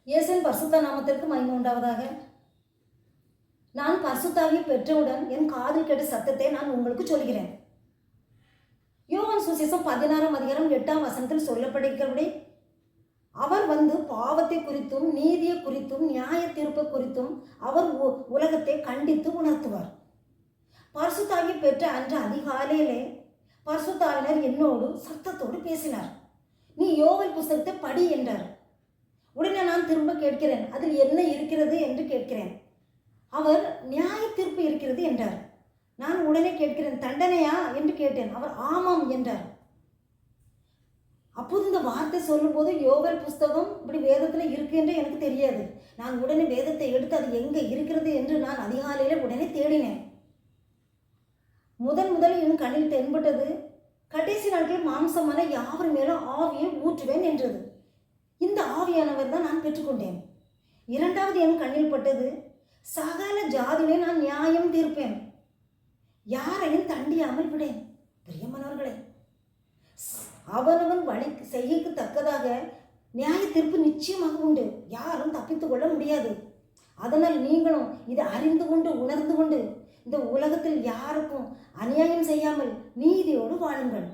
இயேசுவின் பரிசுத்த நாமத்திற்கு மகிமை உண்டாவதாக. நான் பரிசுத்தாவியை பெற்றவுடன் என் காதில் கேட்ட சத்தத்தை நான் உங்களுக்கு சொல்கிறேன். யோவான் சுவிசேஷம் 16ஆம் அதிகாரம் 8ஆம் வசனத்தில் சொல்லப்படுகிறபடி அவர் வந்து பாவத்தை குறித்தும் நீதியை குறித்தும் நியாய தீர்ப்பை குறித்தும் அவர் உலகத்தை கண்டித்து உணர்த்துவார். பரிசுத்தாவியை பெற்ற அன்று அதிகாலையிலே பரிசுத்தாவினர் என்னோடு சத்தத்தோடு பேசினார். நீ யோவேல் புஸ்தகத்தை படி என்றார். உடனே நான் திரும்ப கேட்கிறேன், அதில் என்ன இருக்கிறது என்று கேட்கிறேன். அவர் நியாய தீர்ப்பு இருக்கிறது என்றார். நான் உடனே கேட்கிறேன், தண்டனையா என்று கேட்டேன். அவர் ஆமாம் என்றார். அப்போது இந்த வார்த்தை சொல்லும்போது யோவேல் புஸ்தகம் இப்படி வேதத்தில் இருக்கு என்று எனக்கு தெரியாது. நான் உடனே வேதத்தை எடுத்து அது எங்கே இருக்கிறது என்று நான் அதிகாலையில் உடனே தேடினேன். முதல் என் கண்ணில் தென்பட்டது, கடைசி நாட்களில் மாம்சமான யாவர் மேலும் ஆவியை ஊற்றுவேன் என்றது. இந்த ஆவியானவர் தான் நான் பெற்றுக்கொண்டேன். இரண்டாவது என் கண்ணில் பட்டது, சகல ஜாதியிலே நான் நியாயம் தீர்ப்பேன், யாரையும் தண்டியாமல் விடேன். பிரியமானவர்களே, அவனவன் வழி செய்யக்கு தக்கதாக நியாய தீர்ப்பு நிச்சயமாக உண்டு. யாரும் தப்பித்துக் கொள்ள முடியாது. அதனால் நீங்களும் இதை அறிந்து கொண்டு உணர்ந்து கொண்டு இந்த உலகத்தில் யாருக்கும் அநியாயம் செய்யாமல் நீதியோடு வாழுங்கள்.